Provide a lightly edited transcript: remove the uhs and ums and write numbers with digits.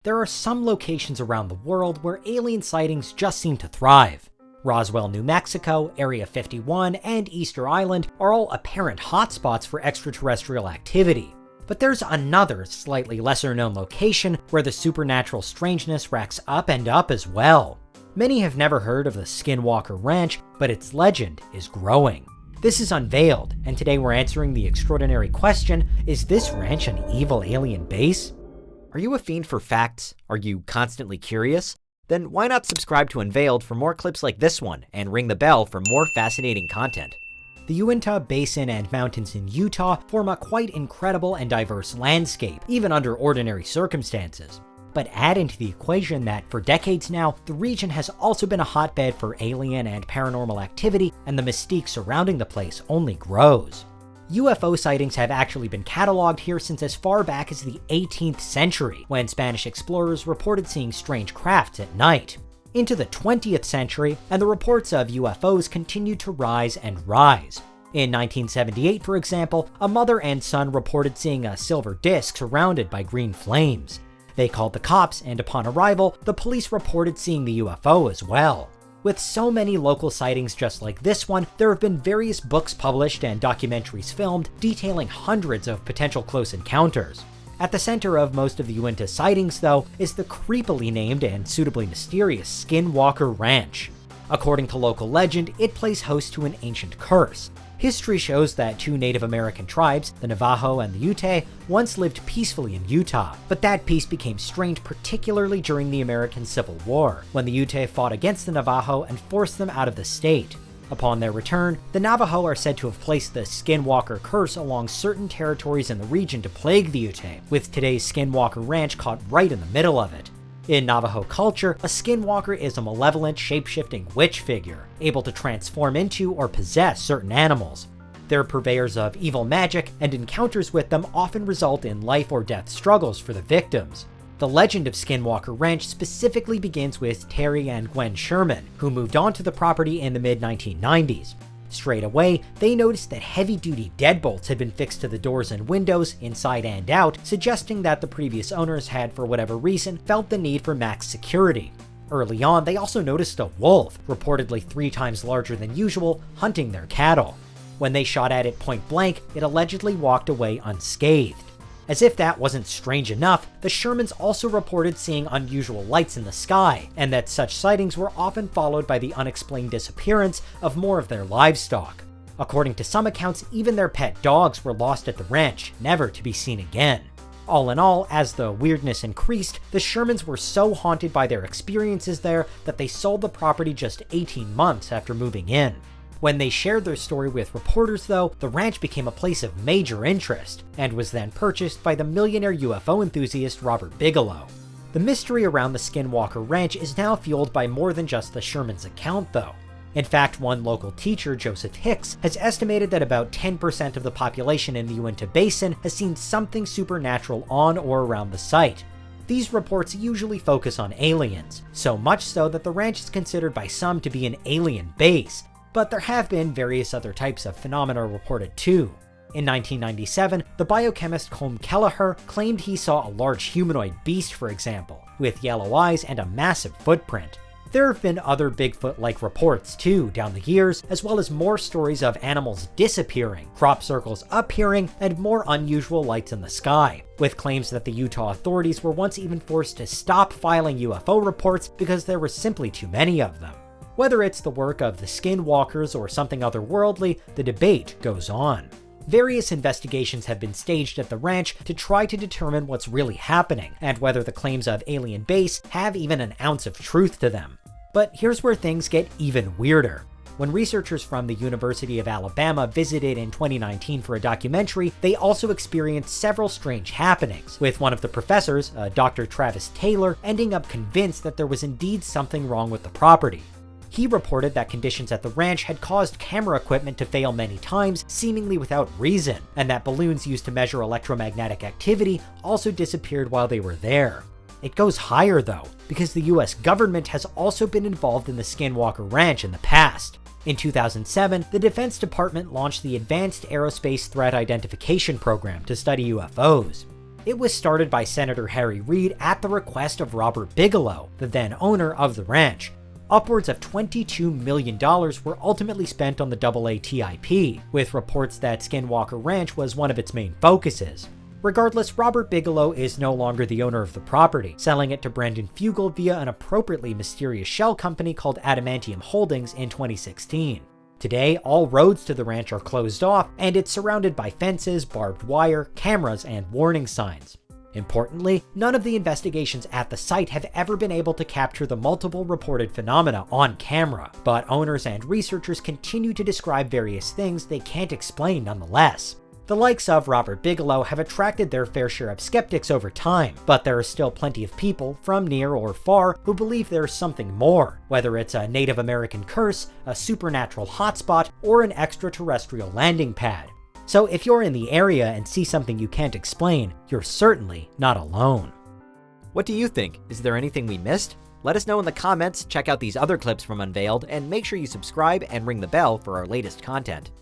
there are some locations around the world where alien sightings just seem to thrive. Roswell, New Mexico, Area 51, and Easter Island are all apparent hotspots for extraterrestrial activity. But there's another, slightly lesser-known location where the supernatural strangeness racks up and up as well. Many have never heard of the Skinwalker Ranch, but its legend is growing. This is Unveiled, and today we're answering the extraordinary question, is this ranch an evil alien base? Are you a fiend for facts? Are you constantly curious? Then why not subscribe to Unveiled for more clips like this one, and ring the bell for more fascinating content. The Uinta Basin and mountains in Utah form a quite incredible and diverse landscape, even under ordinary circumstances. But add into the equation that, for decades now, the region has also been a hotbed for alien and paranormal activity, and the mystique surrounding the place only grows. UFO sightings have actually been cataloged here since as far back as the 18th century, when Spanish explorers reported seeing strange crafts at night. Into the 20th century, and the reports of UFOs continued to rise and rise. In 1978, for example, a mother and son reported seeing a silver disc surrounded by green flames. They called the cops, and upon arrival, the police reported seeing the UFO as well. With so many local sightings just like this one, there have been various books published and documentaries filmed detailing hundreds of potential close encounters. At the center of most of the Uinta sightings, though, is the creepily named and suitably mysterious Skinwalker Ranch. According to local legend, it plays host to an ancient curse. History shows that two Native American tribes, the Navajo and the Ute, once lived peacefully in Utah, but that peace became strained particularly during the American Civil War, when the Ute fought against the Navajo and forced them out of the state. Upon their return, the Navajo are said to have placed the Skinwalker curse along certain territories in the region to plague the Ute, with today's Skinwalker Ranch caught right in the middle of it. In Navajo culture, a skinwalker is a malevolent, shape-shifting witch figure, able to transform into or possess certain animals. They're purveyors of evil magic, and encounters with them often result in life or death struggles for the victims. The legend of Skinwalker Ranch specifically begins with Terry and Gwen Sherman, who moved onto the property in the mid-1990s. Straight away, they noticed that heavy-duty deadbolts had been fixed to the doors and windows, inside and out, suggesting that the previous owners had, for whatever reason, felt the need for max security. Early on, they also noticed a wolf, reportedly 3 times larger than usual, hunting their cattle. When they shot at it point blank, it allegedly walked away unscathed. As if that wasn't strange enough, the Shermans also reported seeing unusual lights in the sky, and that such sightings were often followed by the unexplained disappearance of more of their livestock. According to some accounts, even their pet dogs were lost at the ranch, never to be seen again. All in all, as the weirdness increased, the Shermans were so haunted by their experiences there that they sold the property just 18 months after moving in. When they shared their story with reporters, though, the ranch became a place of major interest, and was then purchased by the millionaire UFO enthusiast Robert Bigelow. The mystery around the Skinwalker Ranch is now fueled by more than just the Shermans' account, though. In fact, one local teacher, Joseph Hicks, has estimated that about 10% of the population in the Uinta Basin has seen something supernatural on or around the site. These reports usually focus on aliens, so much so that the ranch is considered by some to be an alien base. But there have been various other types of phenomena reported too. In 1997, the biochemist Colm Kelleher claimed he saw a large humanoid beast, for example, with yellow eyes and a massive footprint. There have been other Bigfoot-like reports too down the years, as well as more stories of animals disappearing, crop circles appearing, and more unusual lights in the sky, with claims that the Utah authorities were once even forced to stop filing UFO reports because there were simply too many of them. Whether it's the work of the Skinwalkers or something otherworldly, the debate goes on. Various investigations have been staged at the ranch to try to determine what's really happening, and whether the claims of alien base have even an ounce of truth to them. But here's where things get even weirder. When researchers from the University of Alabama visited in 2019 for a documentary, they also experienced several strange happenings, with one of the professors, Dr. Travis Taylor, ending up convinced that there was indeed something wrong with the property. He reported that conditions at the ranch had caused camera equipment to fail many times, seemingly without reason, and that balloons used to measure electromagnetic activity also disappeared while they were there. It goes higher though, because the US government has also been involved in the Skinwalker Ranch in the past. In 2007, the Defense Department launched the Advanced Aerospace Threat Identification Program to study UFOs. It was started by Senator Harry Reid at the request of Robert Bigelow, the then owner of the ranch. Upwards of $22 million were ultimately spent on the AATIP, with reports that Skinwalker Ranch was one of its main focuses. Regardless, Robert Bigelow is no longer the owner of the property, selling it to Brandon Fugel via an appropriately mysterious shell company called Adamantium Holdings in 2016. Today, all roads to the ranch are closed off, and it's surrounded by fences, barbed wire, cameras, and warning signs. Importantly, none of the investigations at the site have ever been able to capture the multiple reported phenomena on camera, but owners and researchers continue to describe various things they can't explain nonetheless. The likes of Robert Bigelow have attracted their fair share of skeptics over time, but there are still plenty of people, from near or far, who believe there's something more, whether it's a Native American curse, a supernatural hotspot, or an extraterrestrial landing pad. So if you're in the area and see something you can't explain, you're certainly not alone. What do you think? Is there anything we missed? Let us know in the comments, check out these other clips from Unveiled, and make sure you subscribe and ring the bell for our latest content.